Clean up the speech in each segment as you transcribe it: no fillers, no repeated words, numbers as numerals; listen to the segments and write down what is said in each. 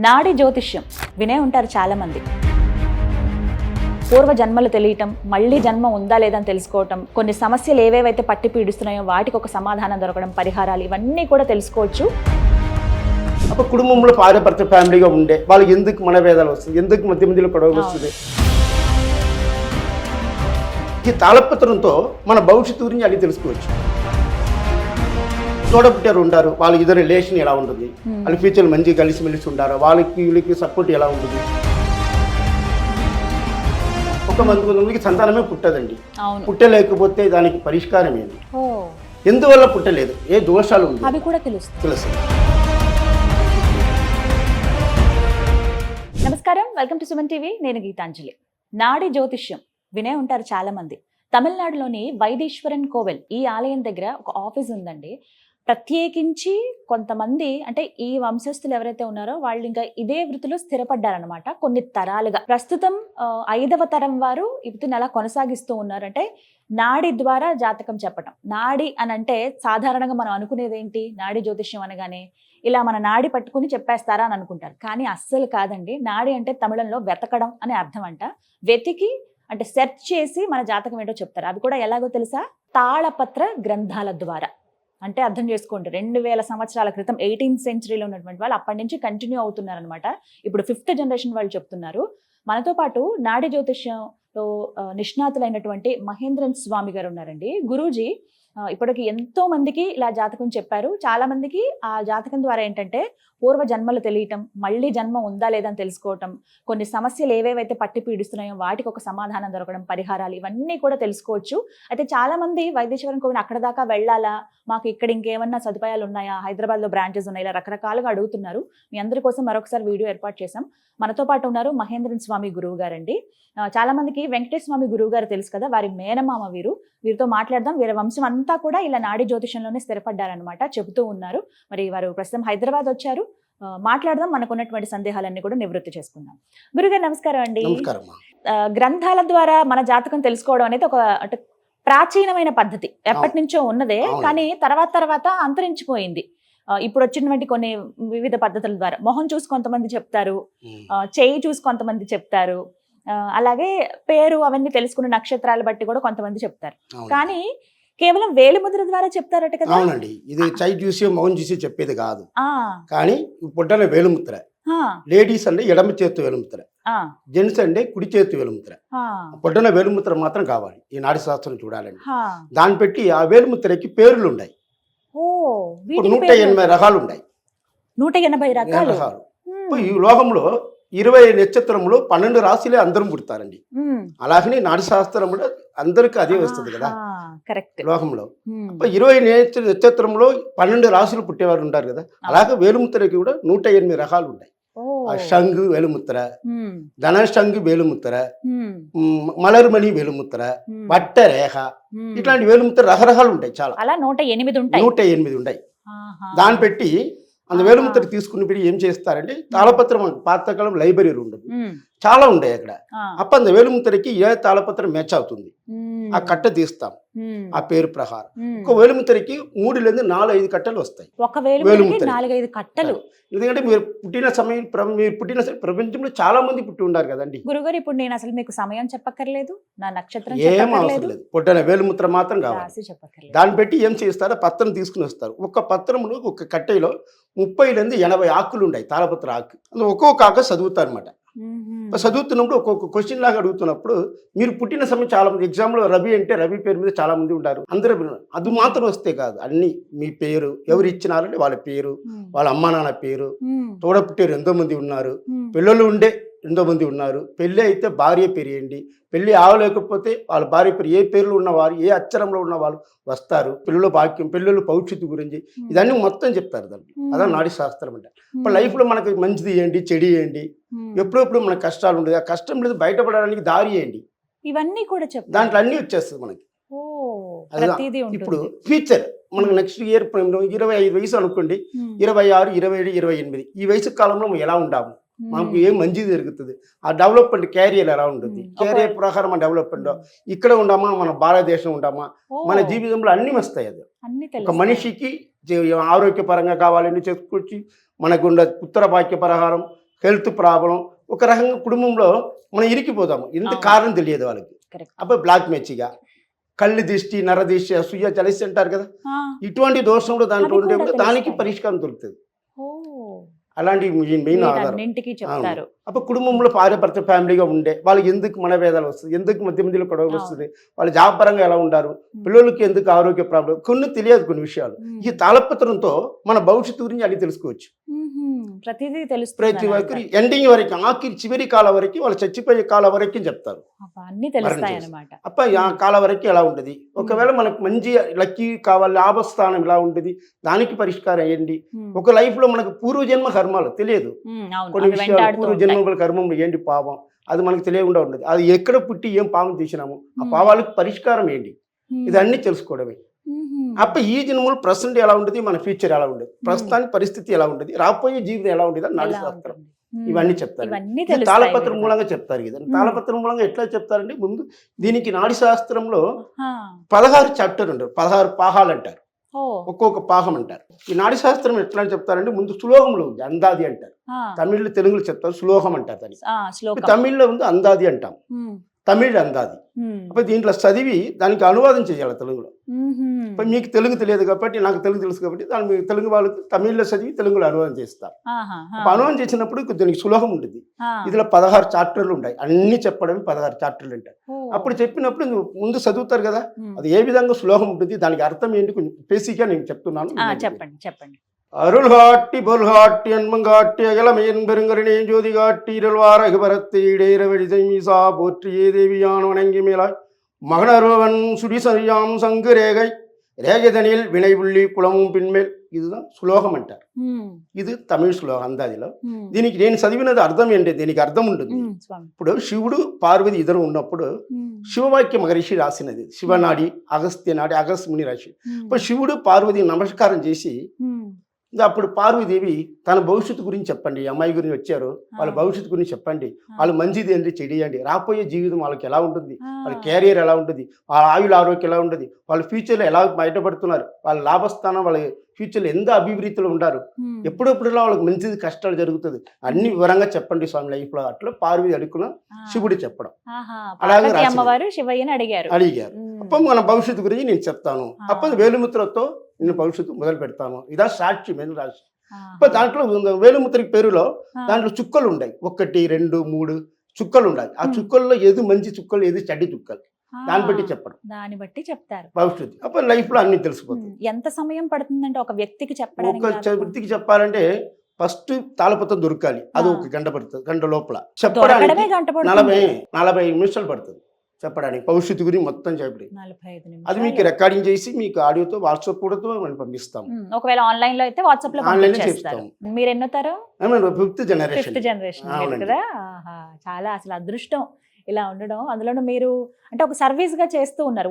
నాడి జ్యోతిష్యం వినే ఉంటారు చాలామంది. పూర్వ జన్మలు తెలియటం, మళ్ళీ జన్మ ఉందా లేదా అని తెలుసుకోవటం, కొన్ని సమస్యలు ఏవేవైతే పట్టి పీడిస్తున్నాయో వాటికి ఒక సమాధానం దొరకడం, పరిహారాలు, ఇవన్నీ కూడా తెలుసుకోవచ్చు. అప్పుడు కుటుంబంలో భార్యాభర్త ఫ్యామిలీగా ఉండే వాళ్ళు ఎందుకు మనభేదాలు వస్తుంది, ఎందుకు మధ్య మధ్యలో గొడవ వస్తుంది? ఈ తాళపత్రంతో మన భవిష్యత్తు గురించి అడిగి తెలుసుకోవచ్చు. తోడపుట్టారు ఉంటారు, వాళ్ళ ఇద్దరు రిలేషన్ ఎలా ఉంటుంది, వాళ్ళ ఫ్యూచర్ మంచిగా కలిసిమెలిసి ఉంటారు, వాళ్ళకి వీళ్ళకి సపోర్ట్ ఎలా ఉంటుంది. ఒక మందికి సంతానమే పుట్టదండి. పుట్టలేకపోతే దానికి పరిష్కారం ఏంటి, ఎందువల్ల పుట్టలేదు, ఏ దోషాలు ఉంది, అవి కూడా తెలుసు. నమస్కారం, వెల్కమ్ టు సుమన్ టీవీ. నేను గీతాంజలి. నాడి జ్యోతిష్యం వినే ఉంటారు చాలా మంది. తమిళనాడులోని వైదీశ్వరన్ కోవెల్ ఈ ఆలయం దగ్గర ఒక ఆఫీస్ ఉందండి. ప్రత్యేకించి కొంతమంది, అంటే ఈ వంశస్థులు ఎవరైతే ఉన్నారో వాళ్ళు ఇంకా ఇదే వృత్తిలో స్థిరపడ్డారనమాట కొన్ని తరాలుగా. ప్రస్తుతం 5వ తరం వారు ఈ వృత్తిని అలా కొనసాగిస్తూ ఉన్నారు. అంటే నాడి ద్వారా జాతకం చెప్పటం. నాడి అని అంటే సాధారణంగా మనం అనుకునేది ఏంటి, నాడి జ్యోతిష్యం అనగానే ఇలా మన నాడి పట్టుకుని చెప్పేస్తారా అని అనుకుంటారు. కానీ అస్సలు కాదండి. నాడి అంటే తమిళంలో వెతకడం అనే అర్థం అంట. వెతికి అంటే సెర్చ్ చేసి మన జాతకం ఏంటో చెప్తారు. అది కూడా ఎలాగో తెలుసా, తాళపత్ర గ్రంథాల ద్వారా. అంటే అర్థం చేసుకోండి, 2000 సంవత్సరాల క్రితం 18th సెంచరీలో ఉన్నటువంటి వాళ్ళు అప్పటి నుంచి కంటిన్యూ అవుతున్నారనమాట. ఇప్పుడు 5th జనరేషన్ వాళ్ళు చెప్తున్నారు. మనతో పాటు నాడి జ్యోతిష్యంలో నిష్ణాతులైనటువంటి మహేంద్రన్ స్వామి గారు ఉన్నారండి. గురూజీ ఇప్పటికి ఎంతో మందికి ఇలా జాతకం చెప్పారు. చాలా మందికి ఆ జాతకం ద్వారా ఏంటంటే పూర్వ జన్మలు తెలియటం, మళ్ళీ జన్మ ఉందా లేదా అని తెలుసుకోవటం, కొన్ని సమస్యలు ఏవేవైతే పట్టి పీడిస్తున్నాయో వాటికి ఒక సమాధానం దొరకడం, పరిహారాలు, ఇవన్నీ కూడా తెలుసుకోవచ్చు. అయితే చాలా మంది వైద్యేశ్వరం కోవిని అక్కడ దాకా వెళ్ళాలా, మాకు ఇక్కడ ఇంకేమన్నా సదుపాయాలు ఉన్నాయా, హైదరాబాద్లో బ్రాంచెస్ ఉన్నాయి, ఇలా రకరకాలుగా అడుగుతున్నారు. మీ అందరి కోసం మరొకసారి వీడియో ఏర్పాటు చేశాం. మనతో పాటు ఉన్నారు మహేంద్రన్ స్వామి గురువు గారండి. చాలా మందికి వెంకటేశ్వర స్వామి గురువు గారు తెలుసు కదా, వారి మేనమామ వీరు. వీరితో మాట్లాడదాం. వీరి వంశం అంతా కూడా ఇలా నాడి జ్యోతిషంలోనే స్థిరపడ్డారనమాట, చెబుతూ ఉన్నారు. మరి వారు ప్రస్తుతం హైదరాబాద్ వచ్చారు. మాట్లాడదాం, మనకు ఉన్నటువంటి సందేహాలన్నీ కూడా నివృత్తి చేసుకుందాం. గురుగారు నమస్కారం అండి. గ్రంథాల ద్వారా మన జాతకం తెలుసుకోవడం అనేది ఒక అంటే ప్రాచీనమైన పద్ధతి, ఎప్పటి నుంచో ఉన్నదే. కానీ తర్వాత అంతరించిపోయింది. ఇప్పుడు వచ్చినటువంటి కొన్ని వివిధ పద్ధతుల ద్వారా మొహం చూసి కొంతమంది చెప్తారు, చేయి చూసి కొంతమంది చెప్తారు, అలాగే పేరు అవన్నీ తెలుసుకున్న నక్షత్రాలు బట్టి కూడా కొంతమంది చెప్తారు. కానీ కేవలం వేలిముద్ర ద్వారా చెప్తారట కదా. అవునండి, ఇది చేయి చూసి మొహం చూసి చెప్పేది కాదు. కానీ పుట్టన వేలుముద్ర, లేడీస్ అంటే ఎడమ చేతి వేలుముద్ర, జెంట్స్ అంటే కుడి చేతి వేలుముద్ర. పుట్టన వేలుముద్ర మాత్రం కావాలి ఈ నాడి శాస్త్రం చూడాలండి. దాన్ని పెట్టి ఆ వేలుముద్రకి పేర్లు ఉన్నాయి. 180 రకాలు ఉన్నాయి. 180 రకాలు. ఈ లోకంలో 20 నక్షత్రములు 12 రాశులే అందరం పుడతారండి. అలాగని నాడి శాస్త్రంలో అందరికి అదే వస్తుంది కదా లోకంలో. 20 నక్షత్రంలో 12 రాశులు పుట్టేవారు ఉంటారు కదా. అలాగే వేలుముద్రకి కూడా 180 రకాలు ఉన్నాయి. షంగు వేలుముద్ర, ధనశంగు వేలుముద్ర, మలర్మణి వేలుముద్ర, వట్టరేఖ, ఇట్లాంటి వేలుముద్ర రకరకాలు ఉంటాయి. చాలా 108 ఉంటాయి. దాన్ని పెట్టి అంత వేలుముద్ర తీసుకుని పెట్టి ఏం చేస్తారంటే తాళపత్రం, పాతకాలం లైబ్రరీ ఉండదు, చాలా ఉంటాయి అక్కడ. అప్పుడు అంత వేలుముద్రకి ఏ తాళపత్రం మ్యాచ్ అవుతుంది ఆ కట్ట తీస్తాం ఆ పేరు ప్రకారం. ఒక వేలుముద్రకి 3 నుంచి 4-5 కట్టలు వస్తాయి. ఎందుకంటే మీరు పుట్టిన సమయం, మీరు పుట్టిన ప్రపంచంలో చాలా మంది పుట్టి ఉన్నారు కదండి. గురుగారు, ఇప్పుడు నేను అసలు మీకు సమయం చెప్పక్కర్లేదు, నా నక్షత్రం ఏం అవసరం లేదు, పుట్టిన వేలుముద్ర మాత్రం కావాలి. దాన్ని పెట్టి ఏం చేస్తారో పత్రం తీసుకుని వస్తారు. ఒక పత్రంలో ఒక కట్టెలో 30 నుంచి 80 ఆకులు ఉంటాయి, తాళపత్ర ఆకు. ఒక్కొక్క ఆకు చదువుతారు అనమాట. చదువుతున్నప్పుడు ఒక్కొక్క క్వశ్చన్ లాగా అడుగుతున్నప్పుడు మీరు పుట్టిన సమయం చాలా మంది, ఎగ్జామ్లో రవి అంటే రవి పేరు మీద చాలా మంది ఉంటారు, అందరూ అది మాత్రం వస్తే కాదు, అన్ని మీ పేరు, ఎవరు ఇచ్చినారంటే వాళ్ళ పేరు, వాళ్ళ అమ్మా నాన్న పేరు, తోడపుట్టారు ఎంతో మంది ఉన్నారు, పిల్లలు ఉండే ఎంతో మంది ఉన్నారు, పెళ్ళి అయితే భార్య పేరు ఏంటి, పెళ్ళి ఆవలేకపోతే వాళ్ళ భార్య పేరు, ఏ పేర్లు ఉన్నవారు, ఏ అక్షరంలో ఉన్నవాళ్ళు వస్తారు, పిల్లల భాగ్యం, పిల్లల భవిష్యత్తు గురించి ఇదన్నీ మొత్తం చెప్తారు దాన్ని. అదే నాడి శాస్త్రం అంటే. ఇప్పుడు లైఫ్లో మనకి మంచిది ఏంటి, చెడు ఏంటి, ఎప్పుడెప్పుడు మనకు కష్టాలు ఉంటుంది, ఆ కష్టం లేదు బయటపడడానికి దారి ఏంటి, ఇవన్నీ కూడా చెప్తారు. దాంట్లో అన్ని వచ్చేస్తుంది మనకి. ఇప్పుడు ఫ్యూచర్ మనకు నెక్స్ట్ ఇయర్ 25 వయసు అనుకోండి, 26, 27, 28 ఈ వయసు కాలంలో మనం ఎలా ఉంటాము, మనకు ఏం మంచిది జరుగుతుంది, ఆ డెవలప్మెంట్ క్యారియర్ ఎలా ఉంటుంది, క్యారియర్ ప్రకారం మన డెవలప్మెంట్ ఇక్కడ ఉండమా, మన భారతదేశం ఉండమా, మన జీవితంలో అన్ని వస్తాయి. అది ఒక మనిషికి ఆరోగ్యపరంగా కావాలని చెప్పుకొచ్చి మనకు ఉన్న ఉత్తర వాక్య ప్రకారం హెల్త్ ప్రాబ్లం, ఒక రకంగా కుటుంబంలో మనం ఇరికిపోతాము. ఎంత అవును. కారణం తెలియదు వాళ్ళకి. కరెక్ట్. అప్పుడు బ్లాక్ మెచ్చిగా కళ్ళు దిష్టి, నరదిష్టి, అసూయ, జలసి అంటారు కదా, ఇటువంటి దోషంలో దాంట్లో అవి ఉండే కూడా దానికి తెలుస్తాయి. పరిష్కారం దొరుకుతుంది. ఓ, అలాంటి మెయిన్ ఆధారం. అన్నింటికి చెప్తారు. అప్పుడు కుటుంబంలో భార్యాభర్త ఫ్యామిలీగా ఉండే వాళ్ళకి ఎందుకు మనవేదాలు వస్తుంది, ఎందుకు మధ్య మధ్యలో గొడవలు వస్తుంది, వాళ్ళు జాబ్ పరంగా ఎలా ఉంటారు, పిల్లలకి ఎందుకు ఆరోగ్య ప్రాబ్లం, కొన్ని తెలియదు కొన్ని విషయాలు. ఈ తాళపత్రంతో మన భవిష్యత్తు గురించి అన్ని తెలుసుకోవచ్చు. ప్రతిదీ ప్రతి తెలుస్తుంది. ఒక్కరి ఎండింగ్ వరకు, ఆఖరి చివరి కాలం వరకు, వాళ్ళు చచ్చిపోయే కాలం వరకు చెప్తారు. అన్ని తెలుస్తాయి అన్నమాట. అప్ప ఆ కాలం వరకు ఎలా ఉంటుంది, ఒకవేళ మనకు మంచి లక్కీ కావాలి, లాభస్థానం ఎలా ఉంటుంది, దానికి పరిష్కారం ఏంటి, ఒక లైఫ్ లో మనకు పూర్వజన్మ కర్మాలు తెలియదు, కొన్ని విషయాలు పూర్వజన్మ కర్మం ఏంటి, పాపం అది మనకు తెలియకుండా ఉంటుంది, అది ఎక్కడ పుట్టి ఏం పాపం తీసినాము, ఆ పాపాలకు పరిష్కారం ఏంటి, ఇదన్నీ తెలుసుకోవడమే. అప్ప ఈ జన్మలు ప్రస్తుతం ఎలా ఉంటుంది, మన ఫ్యూచర్ ఎలా ఉంటుంది, ప్రస్తుతానికి పరిస్థితి ఎలా ఉంటుంది, రాబోయే జీవితం ఎలా ఉంటుంది అని నాడి శాస్త్రం ఇవన్నీ చెప్తారు. తాళపత్రం మూలంగా చెప్తారు కదా. తాళపత్రం మూలంగా ఎట్లా చెప్తారంటే, ముందు దీనికి నాడి శాస్త్రంలో 16 చాప్టర్ ఉంటారు, 16 పాహాలు అంటారు, ఒక్కొక్క పాహం అంటారు. ఈ నాడి శాస్త్రం ఎట్లా అని చెప్తారంటే, ముందు శ్లోకములు ఉంది, అందాది అంటారు, తమిళ్లో తెలుగులో చెప్తారు శ్లోకం అంటారు దాన్ని. తమిళ్లో ఉంది అందాది అంటాం, తమిళ్ అందాది. అప్పుడు దీంట్లో చదివి దానికి అనువాదం చేయాలి తెలుగులో. మీకు తెలుగు తెలియదు కాబట్టి, నాకు తెలుగు తెలుసు కాబట్టి, దాని తెలుగు వాళ్ళకి తమిళ్లో చదివి తెలుగులో అనువాదం చేస్తారు. అనువాదం చేసినప్పుడు దీనికి సులభం ఉంటుంది. ఇందులో 16 చాప్టర్లు ఉంటాయి, అన్ని చెప్పడమే 16 చాప్టర్లు ఉంటాయి. అప్పుడు చెప్పినప్పుడు ముందు చదువుతారు కదా, అది ఏ విధంగా సులభం ఉంటుంది, దానికి అర్థం ఏంటి కొంచెం బేసిక్గా నేను చెప్తున్నాను. చెప్పండి. அருள் காட்டி பொருள் காட்டி அன்பம் காட்டி அகலமையன் பெருங்கருணே ஜோதி காட்டி இருள்வார அகபரத்தை இடையிற வழிதை மீசா போற்றியே தேவியான் வணங்கி மேலாய் மகனருவன் சுடிசரியாம் சங்கு ரேகை ரேகதனில் வினை புள்ளி குளமும் பின்மேல். இதுதான் సులోకం అంటారు. ఇది తమిళ శ్లోకం అందాదిలో. దీనికి నేను చదివినది అర్థం ఏంటి, దీనికి అర్థం ఉంటుంది. ఇప్పుడు శివుడు పార్వతి ఇద్దరు ఉన్నప్పుడు శివవాక్య మహర్షి రాసినది, శివనాడి అగస్త్య నాడి అగస్త్య ముని రాసి. ఇప్పుడు శివుడు పార్వతి నమస్కారం చేసి, అప్పుడు పార్వతీదేవి తన భవిష్యత్తు గురించి చెప్పండి, అమ్మాయి గురించి వచ్చారు, వాళ్ళ భవిష్యత్తు గురించి చెప్పండి, వాళ్ళు మంచిది ఏంటి చెడియండి, రాబోయే జీవితం వాళ్ళకి ఎలా ఉంటుంది, వాళ్ళ కెరియర్ ఎలా ఉంటుంది, వాళ్ళ ఆయుల ఆరోగ్యం ఎలా ఉంటుంది, వాళ్ళ ఫ్యూచర్లో ఎలా బయటపడుతున్నారు, వాళ్ళ లాభస్థానం, వాళ్ళ ఫ్యూచర్లో ఎంత అభివృద్ధిలో ఉంటారు, ఎప్పుడెప్పుడులా వాళ్ళకి మంచిది కష్టాలు జరుగుతుంది, అన్ని వివరంగా చెప్పండి స్వామి లైఫ్లో. అట్లా పార్వతి అడుగున శివుడు చెప్పడం, అలాగే అడిగారు. అప్పుడు మన భవిష్యత్తు గురించి నేను చెప్తాను, అప్పుడు వేలుముద్రతో నేను భవిష్యత్తు మొదలు పెడతాను, ఇదా సాక్షి మెను రాశి. ఇప్పుడు దాంట్లో వేలుముద్ర పేరులో దాంట్లో చుక్కలు ఉన్నాయి, 1, 2, 3 చుక్కలు ఉన్నాయి. ఆ చుక్కల్లో ఏది మంచి చుక్కలు, ఏది చెడ్డ చుక్కలు, దాన్ని బట్టి చెప్పడం, దాన్ని బట్టి చెప్తారు భవిష్యత్తు. అప్పుడు లైఫ్ లో అన్ని తెలిసిపోతుంది. ఎంత సమయం పడుతుందంటే ఒక వ్యక్తికి చెప్పడానికి? ఒక వ్యక్తికి చెప్పాలంటే ఫస్ట్ తాళపత్రం దొరకాలి, అది 1 గంట పడుతుంది, గంట లోపల చెప్పడానికి 40 నిమిషాలు పడుతుంది చెప్పడానికి, భవిష్యత్తు గురించి మొత్తం చెప్పి. అది మీకు రికార్డింగ్ చేసి మీకు ఆడియోతో వాట్సాప్ కూడా మనం పంపిస్తాం. ఒకవేళ ఆన్లైన్ లో అయితే వాట్సాప్ లో పంపిస్తాం. మీరు ఎన్నోతారు? 5th జనరేషన్ కదా. చాలా అసలు అదృష్టం ఇలా ఉండడం. అందులోనూ మీరు అంటే ఒక సర్వీస్ గా చేస్తూ ఉన్నారు,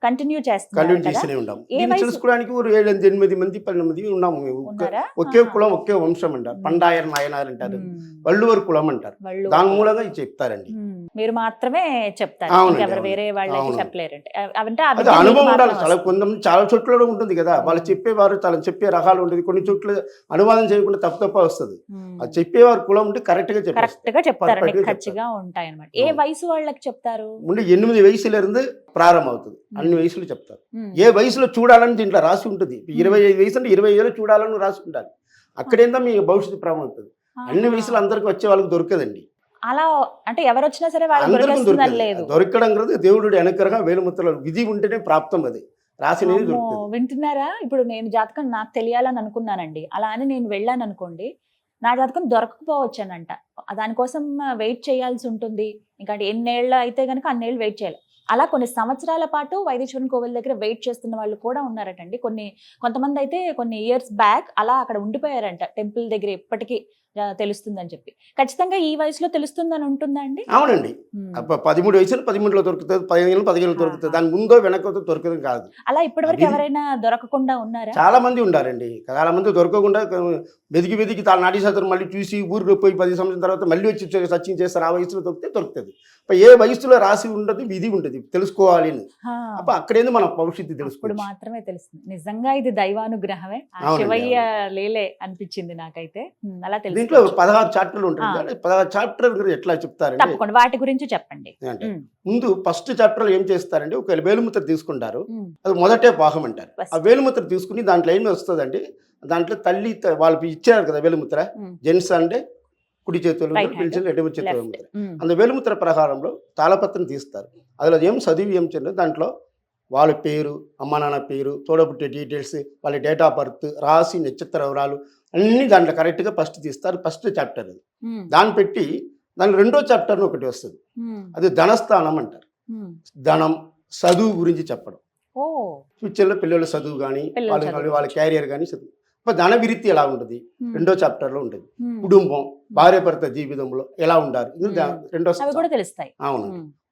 కంటిన్యూ చేస్తూనే ఉంటాం. తెలుసుకోవడానికి 7-8 మంది 12 మంది ఉన్నాము. ఒకే కులం ఒకే వంశం అంటారు, పండాయర్ నాయనార్ అంటారు, వల్లువర్ కులం అంటారు, దాని మూలంగా చెప్తారండి. మీరు మాత్రమే చెప్తారు, ఎవరు వేరే వాళ్ళకి చెప్పలేరంటే. అది అనుభవం ఉండాలి. చాలా కొంతమంది చాలా చోట్ల ఉంటుంది కదా, వాళ్ళు చెప్పేవారు చాలా చెప్పే రకాలు ఉంటుంది, కొన్ని చోట్ల అనువాదం చేయకుండా తప్ప వస్తుంది. అది చెప్పేవారు కులం ఉంటే కరెక్ట్ గా చెప్తారు, ఉంటాయి అన్నమాట. ఏ వయసు వాళ్ళకి చెప్తారు? ముందు 8 వయసుల ఇருந்து ప్రారంభం అవుతుంది, అన్ని వయసులు చెప్తారు. ఏ వయసులో చూడాలని దీంట్లో రాసి ఉంటుంది. 25 వయసు అంటే 20 ఏళ్ళు చూడాలని రాసి ఉండాలి. అక్కడేందా మీ భవిష్యత్తు ప్రారంభం అవుతుంది. అన్ని వయసులు అందరికి వచ్చే వాళ్ళకి దొరకదండి. అలా అంటే ఎవరు వచ్చినా సరే దొరకడం కదా దేవుడు అనుగ్రహం, వేలుముద్రల విధి ఉంటేనే ప్రాప్తం. అది రాసినది దొరుకుతుంది. వింటున్నారా? ఇప్పుడు నేను జాతకం నాకు తెలియాలని అనుకున్నానండి, అలా అని నేను వెళ్ళాను అనుకోండి, నా జాతకం దొరకకపోవచ్చానంట. దానికోసం వెయిట్ చేయాల్సి ఉంటుంది. ఇంకా ఎన్నేళ్ళు అయితే కనుక అన్నేళ్ళు వెయిట్ చేయాలి. అలా కొన్ని సంవత్సరాల పాటు వైదీశ్వరన్ కోవిల్ దగ్గర వెయిట్ చేస్తున్న వాళ్ళు కూడా ఉన్నారటండి. కొంతమంది అయితే కొన్ని ఇయర్స్ బ్యాక్ అలా అక్కడ ఉండిపోయారంట, టెంపుల్ దగ్గర ఎప్పటికీ తెలుస్తుందని చెప్పి. ఖచ్చితంగా ఈ వయసులో తెలుస్తుందని ఉంటుందా అండి? అవునండి. 13 వయసులో 13లో దొరుకుతుంది, 15 దొరుకుతుంది, దాని ముందో వెనకతో దొరకదు కాదు. అలా ఇప్పటివరకు ఎవరైనా దొరకకుండా ఉన్నారా? చాలా మంది ఉండారండి. చాలా మంది దొరకకుండా వెతికి తాను నాటి శాస్త్రం మళ్ళీ చూసి ఊరికి పోయి 10 సంవత్సరం తర్వాత మళ్ళీ వచ్చి సర్చింగ్ చేస్తారు. ఆ వయసులో దొరుకుతుంది. ఏ వయసులో రాసి ఉండదు, విధి ఉంటుంది, తెలుసుకోవాలి అని. అప్పుడు అక్కడేంది మన భవిష్యత్తు తెలుసుకోవాలి, మాత్రమే తెలుస్తుంది. నిజంగా ఇది దైవానుగ్రహమే, శివయ్య లేలే అనిపించింది నాకైతే. అలా తెలుసు. దీంట్లో 16 చాప్టర్లు ఉంటుంది. 16 చాప్టర్ గురించి ఎట్లా చెప్తారంటే, తప్పకుండా వాటి గురించి చెప్పండి. అంటే ముందు ఫస్ట్ చాప్టర్ ఏం చేస్తారంటే, ఒక వేలుముద్ర తీసుకుంటారు. అది మొదటే భాగం అంటారు. ఆ వేలుముద్ర తీసుకుని దాంట్లో ఏమి వస్తుందండి, దాంట్లో తల్లి వాళ్ళకి ఇచ్చారు కదా వేలుముద్ర, జెంట్స్ అంటే కుడి చేతులు పిలిచిన ఎడమ చేతులు వేలుముద్ర. అందులో వేలుముద్ర ప్రకారంలో తాళపత్రం తీస్తారు. అందులో ఏం చదివి ఏం చేయలేదు, దాంట్లో వాళ్ళ పేరు, అమ్మ నాన్న పేరు, తోడబుట్టే డీటెయిల్స్, వాళ్ళ డేట్ ఆఫ్ బర్త్, రాశి, నక్షత్ర వివరాలు అన్నీ దాంట్లో కరెక్ట్గా ఫస్ట్ తీస్తారు. ఫస్ట్ చాప్టర్ అది. దాన్ని పెట్టి దాని రెండో చాప్టర్ ఒకటి వస్తుంది. అది ధనస్థానం అంటారు. ధనం, చదువు గురించి చెప్పడం. ఫ్యూచర్లో పిల్లల చదువు కానీ వాళ్ళ క్యారియర్ కానీ చదువు. ధన విరిత్తి ఎలా ఉంటుంది రెండో చాప్టర్లో ఉంటుంది. కుటుంబం, భార్య భర్త జీవితంలో ఎలా ఉండాలి రెండో తెలుస్తాయి. అవును.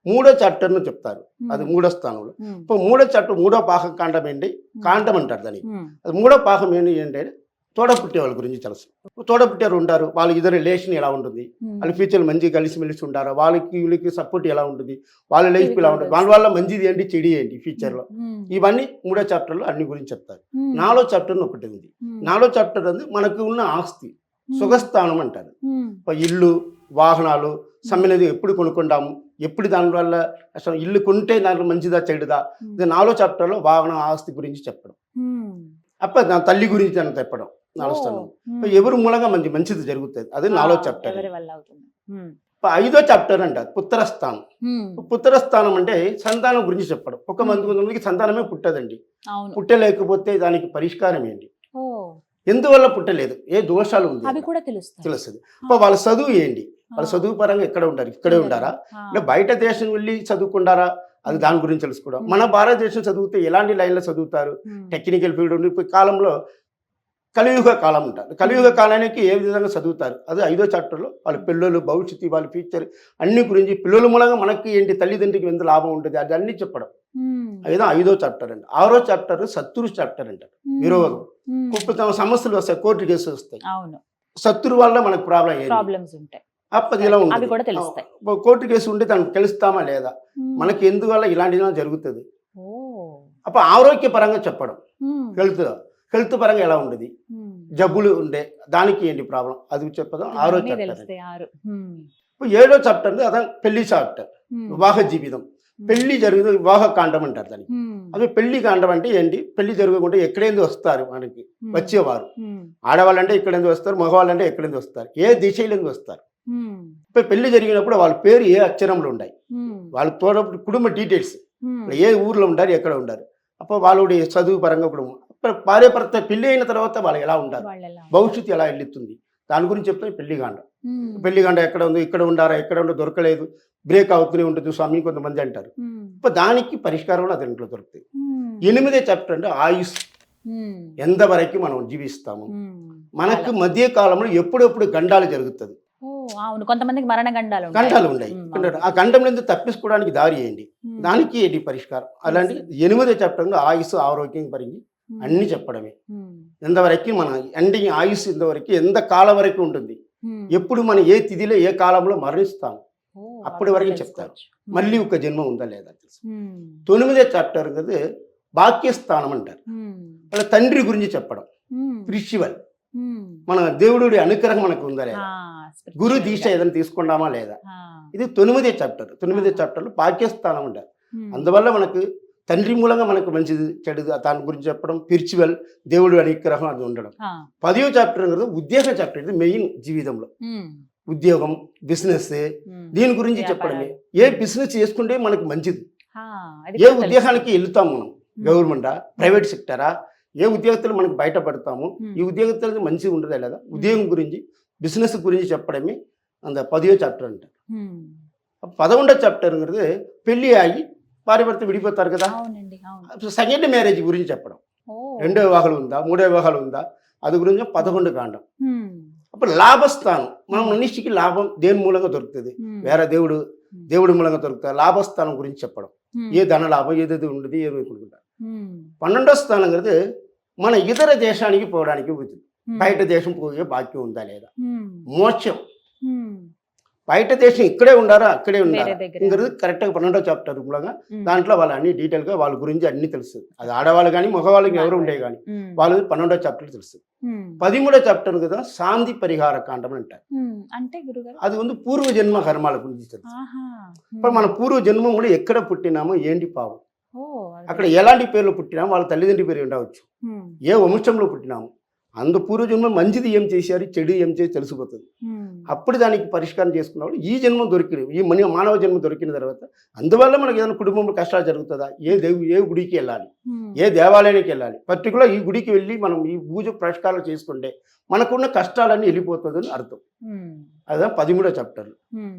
మూడో చాప్టర్ను చెప్తారు, అది మూడో స్థానంలో. ఇప్పుడు మూడో చాప్టర్ మూడో పాకం కాండం ఏంటి, కాండం అంటారు దానికి. అది మూడో పాకం ఏంటి అంటే తోడపుట్టే వాళ్ళ గురించి తెలుసు. తోడపుట్టారు ఉంటారు, వాళ్ళ ఇద్దరు రిలేషన్ ఎలా ఉంటుంది, వాళ్ళ ఫ్యూచర్ మంచిగా కలిసిమెలిసి ఉంటారా, వీళ్ళకి సపోర్ట్ ఎలా ఉంటుంది, వాళ్ళ లైఫ్ ఎలా ఉంటుంది, వాళ్ళ వల్ల మంచిది ఏంటి చెడు ఏంటి ఫ్యూచర్లో, ఇవన్నీ మూడో చాప్టర్లో అన్ని గురించి చెప్తారు. నాలుగో చాప్టర్ ఒకటి ఉంది. నాలుగో చాప్టర్ అనేది మనకు ఉన్న ఆస్తి, సుఖస్థానం అంటారు. ఇల్లు, వాహనాలు, సమ్మెనది ఎప్పుడు కొనుక్కుంటాము, ఎప్పుడు దానివల్ల అసలు ఇల్లు కొంటే దాంట్లో మంచిదా చెడుదా, ఇది నాలుగో చాప్టర్లో వాహన ఆస్తి గురించి చెప్పడం. అప్పుడు నా తల్లి గురించి అని చెప్పడం నాలుగో స్థానం. ఎవరు మూలంగా మంచిది జరుగుతుంది, అది నాలుగో చాప్టర్. ఐదో చాప్టర్ అంటారు పుత్రస్థానం. పుత్రస్థానం అంటే సంతానం గురించి చెప్పడం. ఒక మందికి సంతానమే పుట్టదండి. పుట్టలేకపోతే దానికి పరిష్కారం ఏంటి, ఎందువల్ల పుట్టలేదు, ఏ దోషాలు ఉంది తెలుస్తుంది. వాళ్ళ చదువు ఏంటి, వాళ్ళ చదువు పరంగా ఎక్కడ ఉంటారు, ఇక్కడే ఉంటారా, అంటే బయట దేశం వెళ్ళి చదువుకుంటారా, అది దాని గురించి తెలుసుకోవడం. మన భారతదేశం చదివితే ఎలాంటి లైన్లో చదువుతారు, టెక్నికల్ ఫీల్డ్ ఉంది. ఇప్పుడు కాలంలో కలియుగ కాలం ఉంటారు, కలియుగ కాలానికి ఏ విధంగా చదువుతారు, అది ఐదో చాప్టర్లో వాళ్ళ పిల్లలు భవిష్యత్తు, వాళ్ళ ఫ్యూచర్ అన్ని గురించి, పిల్లల మూలంగా మనకి ఏంటి, తల్లిదండ్రికి ఎంత లాభం ఉంటుంది, అది అన్ని చెప్పడం. అదేదో ఐదో చాప్టర్ అండి. ఆరో చాప్టర్ శత్రు చాప్టర్ అంటారు. విరోధం, తమ సమస్యలు వస్తాయి, కోర్టు కేసులు వస్తాయి, శత్రు వల్ల మనకు ప్రాబ్లమ్స్ ఉంటాయి. అప్పది ఇలా ఉంటుంది, కోర్టు కేసు ఉంటే దానికి తెలుస్తామా లేదా, మనకి ఎందువల్ల ఇలాంటిది జరుగుతుంది. అప్పుడు ఆరోగ్యపరంగా చెప్పడం, హెల్త్ పరంగా ఎలా ఉండేది, జబ్బులు ఉండే దానికి ఏంటి ప్రాబ్లం, అది చెప్పడం ఆరో చాప్టర్. ఏడో చాప్టర్ అదే పెళ్లి చాప్టర్, వివాహ జీవితం. పెళ్లి జరుగుతుంది, వివాహ కాండం అంటారు దానికి. అదే పెళ్లి కాండం అంటే ఏంటి, పెళ్లి జరగకుండా ఎక్కడేందు వస్తారు మనకి వచ్చేవారు, ఆడవాళ్ళంటే ఎక్కడేందు వస్తారు, మగవాళ్ళంటే ఎక్కడేందు వస్తారు, ఏ దిశలందు వస్తారు. పెళ్లి జరిగినప్పుడు వాళ్ళ పేరు ఏ అక్షరంలో ఉన్నాయి, వాళ్ళ కుటుంబ డీటెయిల్స్, ఏ ఊర్లో ఉంటారు, ఎక్కడ ఉంటారు, అప్పుడు వాళ్ళు చదువు పరంగా కుటుంబం, భార్య భర్త పెళ్లి అయిన తర్వాత వాళ్ళు ఎలా ఉంటారు, భవిష్యత్తు ఎలా వెళ్ళుతుంది, దాని గురించి చెప్తే పెళ్లిగాండం. పెళ్లిగాండం ఎక్కడ ఉంది, ఇక్కడ ఉండారా, ఎక్కడ ఉండో దొరకలేదు, బ్రేక్ అవుతూనే ఉంటుంది స్వామి కొంతమంది అంటారు. ఇప్పుడు దానికి పరిష్కారం అది ఇంట్లో దొరుకుతాయి. 8వ చాప్టర్ అంటే ఆయుష్, ఎంతవరకు మనం జీవిస్తాము. మనకు మధ్య కాలంలో ఎప్పుడెప్పుడు గండాలు జరుగుతుంది, కొంతమందికి మరణ గండాలు ఉన్నాయి. ఆ గండం నుంచి తప్పించుకోవడానికి దారి ఏంటి, దానికి ఏంటి పరిష్కారం. అలాంటి 8వ చాప్టర్లో ఆయుష్, ఆరోగ్యం పరించి అన్ని చెప్పడమే. ఎంతవరకు మన ఎండింగ్ ఆయుష్ ఎంతవరకు, ఎంత కాలం వరకు ఉంటుంది, ఎప్పుడు మనం ఏ తిథిలో ఏ కాలంలో మరణిస్తాము, అప్పటి వరకు చెప్తారు. మళ్ళీ ఒక జన్మ ఉందా లేదా తెలుసు. 9వ చాప్టర్ కదా భాగ్యస్థానం అంటారు. వాళ్ళ తండ్రి గురించి చెప్పడం, స్పిరిచువల్, మన దేవుడి అనుగ్రహం మనకు ఉందా లేదా, గురు దీక్ష ఏదైనా తీసుకున్నామా లేదా, ఇది 9వ చాప్టర్. 9వ చాప్టర్లో భాగ్యస్థానం అంటారు. అందువల్ల మనకు తండ్రి మూలంగా మనకు మంచిది చెడు దాని గురించి చెప్పడం, స్పిరిచువల్, దేవుడు అనుగ్రహం అది ఉండడం. 10వ చాప్టర్ కదా ఉద్యోగ చాప్టర్, ఇది మెయిన్ జీవితంలో. ఉద్యోగం, బిజినెస్, దీని గురించి చెప్పడమే. ఏ బిజినెస్ చేసుకుంటే మనకు మంచిది, ఏ ఉద్యోగానికి వెళ్తాం మనం, గవర్నమెంటా, ప్రైవేట్ సెక్టరా, ఏ ఉద్యోగస్తులు మనకు బయటపడతాము, ఈ ఉద్యోగస్తులకి మంచిగా ఉండదా లేదా, ఉద్యోగం గురించి, బిజినెస్ గురించి చెప్పడమే అంత 10వ చాప్టర్ అంటారు. 11వ చాప్టర్ అనేది పెళ్లి అయ్యి భార్య భర్త విడిపోతారు కదా, సెకండ్ మ్యారేజ్ గురించి చెప్పడం. 2వ వివాహాలు ఉందా, 3వ వివాహాలు ఉందా, అది గురించి 11 కాండం. అప్పుడు లాభస్థానం, మనం మనిషికి లాభం దేని మూలంగా దొరుకుతుంది, వేరే దేవుడి మూలంగా దొరుకుతుంది. లాభస్థానం గురించి చెప్పడం, ఏ ధన లాభం ఏదైతే ఉండదు, ఏమి కొనుక్కుంటారు. 12వ స్థానం కదా మన ఇతర దేశానికి పోవడానికి ఉంటుంది, బయట దేశం పోయే భాగ్యం ఉందా లేదా, మోక్షం. బయట దేశం ఇక్కడే ఉండారా అక్కడే ఉండారా వేరే దగ్గర. ఇంకా కరెక్ట్గా 12వ చాప్టర్ లాగా ఉమ్. దాంట్లో వాళ్ళు అన్ని డీటెయిల్గా వాళ్ళ గురించి అన్ని తెలుస్తుంది. అది ఆడవాళ్ళు కానీ మగవాళ్ళకి ఎవరు ఉండే కానీ ఉమ్. వాళ్ళు 12వ చాప్టర్ తెలుస్తుంది. ఉమ్. 13వ చాప్టర్ కదా శాంతి పరిహార కాండం అంటారు. ఉమ్. అంటే గురుగారు అది పూర్వ జన్మ కర్మాల గురించి తెలుసు. ఆహా. ఇప్పుడు మన పూర్వ జన్మ కూడా ఎక్కడ పుట్టినామో ఏంటి పావు, ఓ, అది. అక్కడ ఎలాంటి పేర్లు పుట్టినామో వాళ్ళ తల్లిదండ్రి పేరు ఉండవచ్చు, ఉమ్. ఏ వంశంలో పుట్టినాము, అందు పూర్వజన్మ మంచిది ఏం చేశారు చెడు ఏం చేసి తెలిసిపోతుంది. ఉమ్. అప్పుడు దానికి పరిష్కారం చేసుకున్నప్పుడు ఈ జన్మ దొరికిన ఈ మానవ జన్మ దొరికిన తర్వాత అందువల్ల మనకి ఏదైనా కుటుంబంలో కష్టాలు జరుగుతుందా, ఏ గుడికి వెళ్ళాలి, ఉమ్. ఏ దేవాలయానికి వెళ్ళాలి, పర్టికులర్ ఈ గుడికి వెళ్ళి మనం ఈ పూజ పురస్కారాలు చేసుకుంటే మనకున్న కష్టాలన్నీ వెళ్ళిపోతుందని అర్థం. ఉమ్. అదే 13వ చాప్టర్. ఉమ్.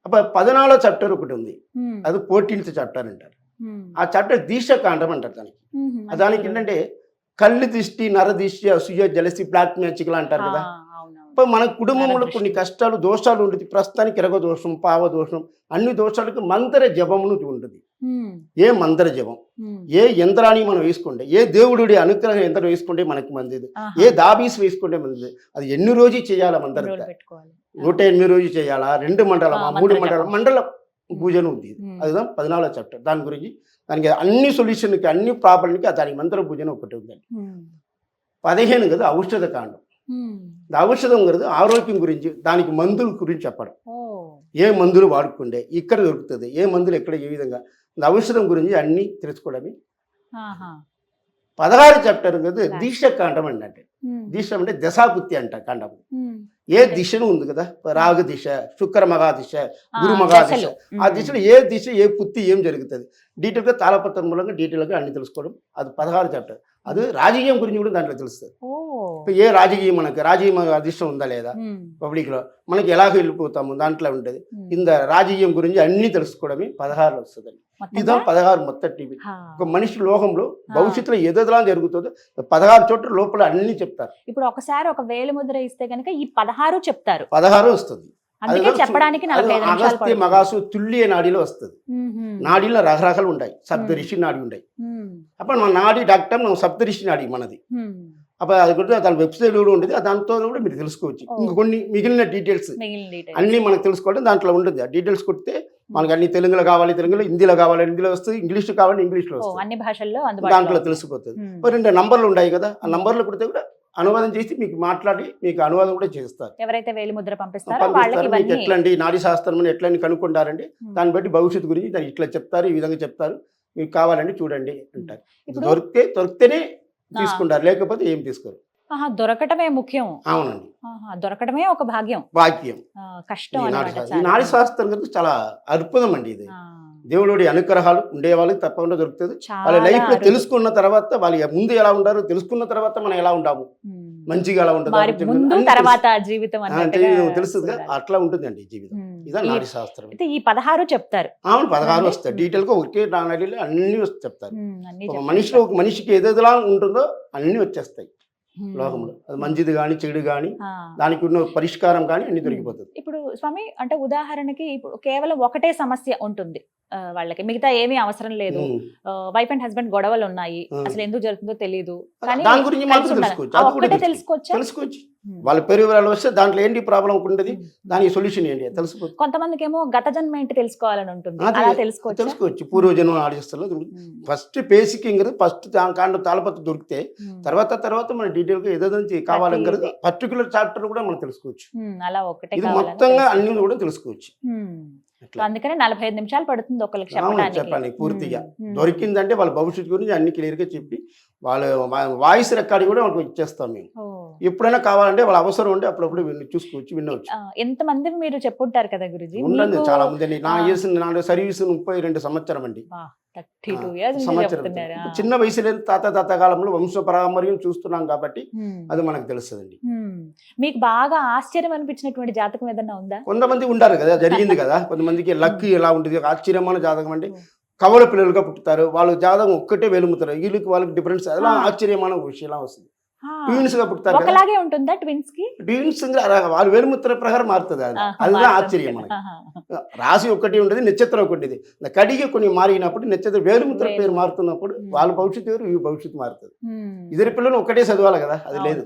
అప్పుడు 14వ చాప్టర్ ఒకటి ఉంది, ఉమ్. అది 14th చాప్టర్ అంటారు. ఉమ్. ఆ చాప్టర్ దీక్షకాండం అంటారు దానికి. ఉమ్. దానికి ఏంటంటే కళ్ళు దిష్టి, నర దిష్టి, అసూయ, జలసి, బ్లాక్ మ్యాజిక్లు అంటారు కదా. అవునవును. ఇప్పుడు మన కుటుంబంలో నరదృష్టి. కొన్ని కష్టాలు దోషాలు ఉంటుంది. ప్రస్తుతానికి ఎరగ దోషం, పావ దోషం, అన్ని దోషాలకు మంత్ర జపమును ఉంటుంది. ఉమ్. ఏ మంత్ర జపం, ఉమ్. ఏ యంత్రాన్ని మనం వేసుకుంటే, ఏ దేవుడి అనుగ్రహం యంత్రం వేసుకుంటే మనకి మంచిది, ఆహా. ఏ దాబీస్ వేసుకుంటే మంచిది, అది ఎన్ని రోజు చేయాలా మంత్ర రోల్ పెట్టుకోవాలి. 108 రోజు చేయాలా, 2 మండలమా, 3 మంత్ర మండలం, జపం. మండల పూజను ఉంది. అది 14వ చాప్టర్. దాని గురించి దానికి అన్ని సొల్యూషన్కి అన్ని ప్రాబ్లంకి దానికి మంత్ర పూజను ఒకటి ఉందండి. ఉమ్. 15 కదా ఔషధ కాండం. ఉమ్. ఔషధం కదా ఆరోగ్యం గురించి, దానికి మందుల గురించి చెప్పడం. ఓ. ఏ మందులు వాడుకుంటే ఇక్కడ దొరుకుతుంది, ఏ మందులు ఎక్కడ ఏ విధంగా, ఔషధం గురించి అన్నీ తెలుసుకోవడమే. ఆహా. 16 చాప్టర్ కదా దీక్ష కాండం అండి. అంటే ఉమ్. దీక్ష అంటే దశాపుత్తి అంట కాండం. ఉమ్. ఏ దిశను ఉంది కదా, రాగ దిశ, శుక్ర మగా దిశ, గురు ఆ, మగా దిశ, దశలు. ఆ దిశలో ఏ దిశ ఏ పుత్తి ఏం జరుగుతుంది డీటెయిల్గా తాళపత్రం మూలంగా డీటెయిల్గా అన్ని తెలుసుకోవడం. అది 16 చాప్టర్. అది రాజకీయం గురించి కూడా దాంట్లో తెలుస్తుంది. ఓ. ఏ రాజకీయం మనకి రాజకీయం అధిష్టం ఉందా లేదా ఉమ్. పబ్లిక్లో, మనకి ఎలా వెళ్ళిపోతాము దాంట్లో ఉంటుంది. ఉమ్. ఇంత రాజకీయం గురించి అన్ని తెలుసుకోవడమే 16 వస్తుందండి. మొత్తంగా? ఇదా 16 మొత్తం టీవీ. హా. ఒక మనిషి లోకంలో భవిష్యత్తులో ఏదోలా జరుగుతుందో 16 చోట్ల లోపల అన్ని చెప్తారు. ఇప్పుడు ఒకసారి ఒక వేలు ముద్ర ఇస్తే కనుక ఈ 16 చెప్తారు. 16 వస్తుంది. అందుకే చెప్పడానికి 45 నిమిషాలు అగస్త్య పడుతుంది. మగాసు తుల్య నాడిలో వస్తుంది. ఉహుం. నాడీలో రకరకాలు ఉంటాయి. సప్తరిషి నాడి ఉంటాయి. ఉమ్. అప్పుడు మన నాడి డాక్టర్ మనం సప్తరిషి నాడి మనది. ఉమ్. అప్పుడు అది కూడా దాని వెబ్సైట్ కూడా ఉంటుంది. దాంతో కూడా మీరు తెలుసుకోవచ్చు. ఇంకా కొన్ని మిగిలిన డీటెయిల్స్ మిగిలిన డీటెయిల్స్. అన్నీ మనకు తెలుసుకోవడం దాంట్లో ఉంటుంది. ఆ డీటెయిల్స్ కొడితే మనకి అన్ని తెలుగులో కావాలి తెలుగులో, హిందీలో కావాలి హిందీలో వస్తుంది, ఇంగ్లీష్లో కావాలి ఇంగ్లీష్లో ఓ, వస్తుంది. అన్ని భాషల్లో దాంట్లో అందుబాటులో. తెలిసిపోతుంది. ఉమ్. 2 నంబర్లు ఉన్నాయి కదా, ఆ నంబర్లు కొడితే కూడా అనువాదం చేసి మీకు మాట్లాడి మీకు అనువాదం కూడా చేస్తారు. ఎవరైతే వేలు ముద్ర పంపిస్తారో వాళ్ళకి పంపిస్తారు. మీకు ఇవన్నీ. ఎట్లండి నాడీ శాస్త్రం ఎట్లని కనుక్కుంటారండి, ఉమ్. దాన్ని బట్టి భవిష్యత్తు గురించి దాన్ని ఇట్లా చెప్తారు, ఈ విధంగా చెప్తారు, మీకు కావాలండి చూడండి అంటారు. ఇప్పుడు దొరికితేనే తీసుకుంటారు, లేకపోతే ఏం తీసుకోరు. ఆహా, దొరకటమే ముఖ్యం. అవునండి, ఆహా, దొరకటమే ఒక భాగ్యం. వాక్యం. కష్టం ఈ అన్నమాట నాడీ చాలా. నాడీ శాస్త్రం కదా చాలా అద్భుతం అండి. ఇది ఆ, దేవుడి అనుగ్రహాలు ఉండే వాళ్ళకి తప్పకుండా దొరుకుతుంది. వాళ్ళ చాలా లైఫ్ లో అరుదు. తెలుసుకున్న తర్వాత వాళ్ళు ముందు ఎలా ఉంటారు తెలుసుకున్న తర్వాత మనం ఎలా ఉంటాము, ఉమ్. మంచిగా ఎలా మరి ఉంటుంది ముందు తర్వాత జీవితం అన్నట్టుగా తెలుస్తుంది. చూడాలి. అట్లా ఉంటుందండి జీవితం. ఉమ్. ఇదా ఈ- నాడీ శాస్త్రం. అయితే ఈ 16 చెప్తారు. అవును 16 అంటే? వస్తాయి డీటెయిల్ గా. ఒకే నాడీలో అన్ని చెప్తారు. అన్ని ఒక చెప్తారు. మనిషిలో ఒక మనిషికి ఏదేలా ఉంటుందో అన్ని వచ్చేస్తాయి ఉమ్. లోకంలో. అది మంచిది కానీ చెడు కానీ ఆ. దానికి ఉన్న పరిష్కారం కానీ అన్ని దొరికిపోతుంది. ఇప్పుడు స్వామి అంటే ఉదాహరణకి ఇప్పుడు కేవలం ఒకటే సమస్య ఉంటుంది వాళ్ళకి, మిగతా ఏమీ అవసరం లేదు. ఉమ్. వైఫ్ అండ్ హస్బెండ్ గొడవలు ఉన్నాయి, ఉమ్. అసలు ఎందుకు జరుగుతుందో తెలియదు, కానీ దాని గురించి మాత్రం కలిసి ఉండాలి. తెలుసుకోవచ్చు. ఆ అది కూడా ఒక్కటే తెలుసుకోవచ్చా? తెలుసుకోవచ్చు. ఉమ్. వాళ్ళ పేరు వివరాలు వస్తే దాంట్లో ఏంటి ప్రాబ్లం ఉంటుంది, ఉమ్. దానికి సొల్యూషన్ ఏంటి తెలిసిపోతుంది. కొంతమందికి ఏమో గత జన్మ ఏంటి తెలుసుకోవాలని ఉంటుంది, అదే, అలా తెలుసుకోవచ్చు. తెలుసుకోవచ్చు. పూర్వజన్మ ఆడిస్తారు. ఫస్ట్ బేసిక్ ఇంకది ఫస్ట్ కాండ తాళపత్రం దొరికితే తర్వాత మన డీటెయిల్ గా ఏదో కావాలంకరదు ప్రతిదీ. పర్టికులర్ చాప్టర్ కూడా మనం తెలుసుకోవచ్చు. అలా ఒకటే ఇది కావాలని మొత్తంగా తెలుసు. అన్ని కూడా తెలుసుకోవచ్చు. అట్లా. అందుకనే 45 నిమిషాలు పడుతుంది ఒకరికి అవును, చెప్పడానికి. చెప్పండి పూర్తిగా. ఉమ్. దొరికిందంటే వాళ్ళ భవిష్యత్తు గురించి అన్ని క్లియర్ గా చెప్పి వాళ్ళ వాయిస్ రికార్డ్ కూడా వాళ్ళకి ఇచ్చేస్తాం మేము. ఓ. ఎప్పుడైనా కావాలంటే వాళ్ళ అవసరం ఉంటే అప్పుడప్పుడు చూసుకోవచ్చు, వినవచ్చు. ఎంతమంది మీరు చెప్పుంటారు కదా గురుజీ, ఉండండి మీకు- చాలా మంది అండి. నా ఆ. చేసిన నా సర్వీస్ 32 సంవత్సరం అండి. 32 years నుంచి సంవత్సరం. చెప్తున్నారా? చిన్న వయసులో తాత కాలంలో వంశ పరామర్యం చూస్తున్నాం కాబట్టి ఉమ్. అది మనకు తెలుస్తుందండి. ఉమ్. మీకు బాగా ఆశ్చర్యం అనిపించినటువంటి జాతకం ఏదన్నా ఉందా? కొంతమంది ఉంటారు కదా, జరిగింది కదా, కొంతమందికి లక్ ఎలా ఉంటుంది, ఆశ్చర్యమైన జాతకం అంటే కవల పిల్లలుగా పుట్టుతారు, వాళ్ళు జాతకం ఒక్కటే వెలుముతారు, వీళ్ళకి వాళ్ళకి డిఫరెన్స్ అలా ఆశ్చర్యమైన విషయం ఎలా వస్తుంది. ట్విన్స్ గా పుడతారు కదా, ఒకలాగే ఉంటుందా ట్విన్స్ కి? ట్విన్స్ వాళ్ళు వెలుముత్ర ప్రకారం మారుతుంది. అది అదిగా ఆశ్చర్యం మనకి. రాశి ఒకటి ఉంటుంది, నక్షత్రం ఒకటి. కడిగి కొన్ని మారినప్పుడు నక్షత్రం వేలుముత్ర పేరు మారుతున్నప్పుడు వాళ్ళ భవిష్యత్తు వేరు, ఈ భవిష్యత్తు మారుతుంది. ఇద్దరి పిల్లలు ఒకటే చదవాలి కదా, అది లేదు.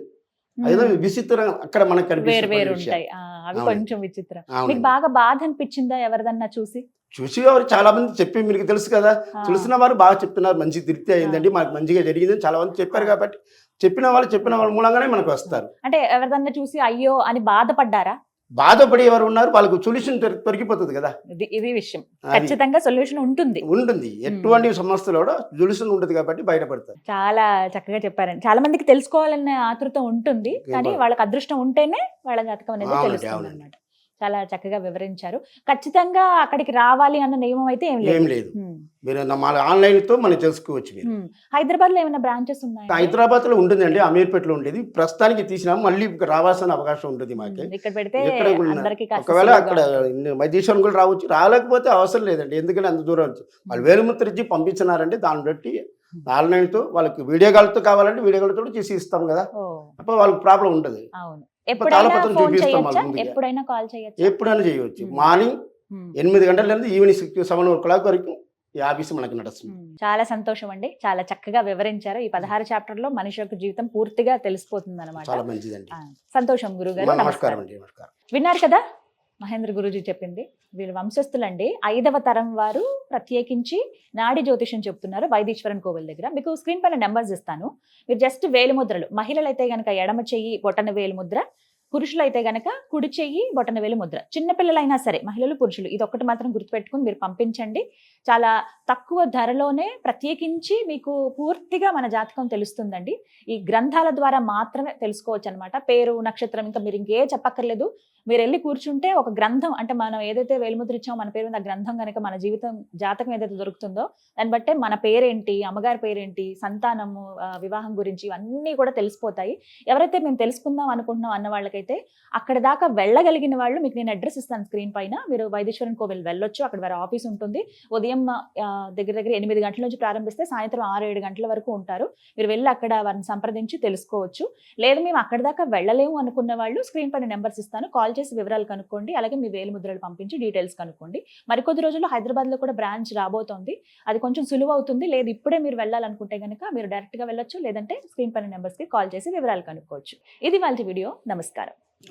అదేదో విచిత్రం అక్కడ మనకు వేరు వేరు కనిపిస్తుంది. ఉంటాయి. అవి అవునండి. కొంచెం విచిత్రం. మీకు అవునండి. బాగా బాధ అనిపించిందా ఎవరిదన్నా చూసి? చూసి వారు చాలా మంది చెప్పి మీకు తెలుసు కదా, ఆ. తెలిసిన వారు బాగా చెప్తున్నారు, మంచి తృప్తి అయిందండి, మాకు మంచిగా జరిగిందని చాలా మంది చెప్పారు కాబట్టి చెప్పిన వాళ్ళ మూలంగానే మనకు వస్తారు. అంటే ఎవరిదన్నా చూసి అయ్యో అని బాధపడ్డారా? బాధపడి ఎవరు ఉన్నారు వాళ్ళకు సొల్యూషన్ దొరికిపోతుంది కదా, ఇది విషయం. అది ఖచ్చితంగా సొల్యూషన్ ఉంటుంది. ఉంటుంది. ఎటువంటి సమస్యలు కూడా సొల్యూషన్ ఉంటుంది కాబట్టి బయటపడతారు. చాలా చక్కగా చెప్పారండి. చాలా మందికి తెలుసుకోవాలనే ఆతృత ఉంటుంది, కానీ వాళ్ళకి అదృష్టం ఉంటేనే వాళ్ళ జాతకం అనేది అవునండి, తెలుస్తుంది అవునండి. అనమాట. చాలా చక్కగా వివరించారు. ఖచ్చితంగా అక్కడికి రావాలి అన్న నియమం అయితే ఏం ఏం లేదు. లేదు, మీరు మన ఆన్లైన్తో మనం తెలుసుకోవచ్చు. మీరు హైదరాబాద్ లో ఏమైనా బ్రాంచెస్ ఉన్నాయి? హైదరాబాద్లో ఉంటుందండి, అమీర్పేటలో ఉండేది, ప్రస్తుతానికి తీసినాము, మళ్ళీ రావాల్సిన అవకాశం ఉంటుంది మాకు. ఇక్కడ పెడితే ఎక్కడ కూడా అందరికీ కాస్త ఒకవేళ సులువుగా అక్కడ ఉంటుంది. వైద్యేశ్వరం కూడా రావచ్చు, రాలేకపోతే అవసరం లేదండి, ఎందుకంటే అంత దూరం వచ్చి వాళ్ళు వేలుముద్ర ఇచ్చి పంపించినారంటే దాన్ని బట్టి ఆన్లైన్తో వాళ్ళకి వీడియో కాల్తో కావాలంటే వీడియో కాల్తో కూడా చేసి ఇస్తాం కదా, ఓ, అప్పుడు వాళ్ళకి ప్రాబ్లం ఉండదు. అవును. తాళపత్రం ఎప్పుడైనా ఫోన్ చూపిస్తాం చేయొచ్చా? వాళ్ళ ముందుగా. ఎప్పుడైనా కాల్ చేయొచ్చా? ఎప్పుడైనా చేయవచ్చు. మార్నింగ్ 8 గంటల నుండి ఈవినింగ్ 7 వరకు ఈ ఆఫీస్ మనకి నడుస్తుంది. చాలా సంతోషం అండి. చాలా చక్కగా వివరించారు. ఈ 16 చాప్టర్ లో మనిషి యొక్క జీవితం పూర్తిగా తెలిసిపోతుంది అనమాట. చాలా మంచిదండి. సంతోషం గురుగారు. నమస్కారం నమస్కారం. అండి. నమస్కారం. విన్నారు కదా మహేంద్ర గురూజీ చెప్పింది. వీళ్ళు వంశస్థులండి. 5వ తరం వారు ప్రత్యేకించి నాడి జ్యోతిషం చెప్తున్నారు వైదీశ్వరన్ కోవిల్ దగ్గర. మీకు స్క్రీన్ పైన నెంబర్స్ ఇస్తాను. మీరు జస్ట్ వేలిముద్రలు, మహిళలైతే గనక ఎడమ చెయ్యి బొటన వేలు ముద్ర, పురుషులైతే గనక కుడి చెయ్యి బొటన వేలు ముద్ర. చిన్నపిల్లలైనా సరే, మహిళలు పురుషులు, ఇది ఒక్కటి మాత్రం గుర్తుపెట్టుకుని మీరు పంపించండి. చాలా తక్కువ ధరలోనే ప్రత్యేకించి మీకు పూర్తిగా మన జాతకం తెలుస్తుందండి. ఈ గ్రంథాల ద్వారా మాత్రమే తెలుసుకోవచ్చు అనమాట. పేరు, నక్షత్రం, ఇంకా మీరు ఇంకే చెప్పక్కర్లేదు. మీరు వెళ్ళి కూర్చుంటే ఒక గ్రంథం, అంటే మనం ఏదైతే వేలుముద్ర ఇచ్చామో మన పేరు మీద ఆ గ్రంథం కనుక మన జీవితం జాతకం ఏదైతే దొరుకుతుందో దాన్ని బట్టే మన పేరేంటి, అమ్మగారి పేరేంటి, సంతానము, వివాహం గురించి ఇవన్నీ కూడా తెలిసిపోతాయి. ఎవరైతే మేము తెలుసుకుందాం అనుకుంటున్నాం అన్న వాళ్ళకైతే అక్కడ దాకా వెళ్ళగలిగిన వాళ్ళు, మీకు నేను అడ్రస్ ఇస్తాను స్క్రీన్ పైన, మీరు వైదీశ్వరన్ కోవిల్ వెళ్ళొచ్చు. అక్కడ వారి ఆఫీస్ ఉంటుంది. ఉదయం దగ్గర 8 గంటల నుంచి ప్రారంభిస్తే సాయంత్రం 6-7 గంటల వరకు ఉంటారు. మీరు వెళ్ళి అక్కడ వారిని సంప్రదించి తెలుసుకోవచ్చు. లేదు మేము అక్కడ దాకా వెళ్ళలేము అనుకున్న వాళ్ళు స్క్రీన్ పైన నెంబర్స్ ఇస్తాను, కాల్ చేసి వివరాలు కనుక్కోండి. అలాగే మీ వేలు ముద్రలు పంపించి డీటెయిల్స్ కనుక్కోండి. మరికొద్ది రోజుల్లో హైదరాబాద్లో కూడా బ్రాంచ్ రాబోతోంది. అది కొంచెం సులువు అవుతుంది. లేదు ఇప్పుడే మీరు వెళ్ళాలనుకుంటే కనుక మీరు డైరెక్ట్గా వెళ్ళొచ్చు, లేదంటే స్క్రీన్ పైన నెంబర్స్కి కాల్ చేసి వివరాలు కనుక్కోవచ్చు. ఇది వాళ్ళ వీడియో. నమస్కారం.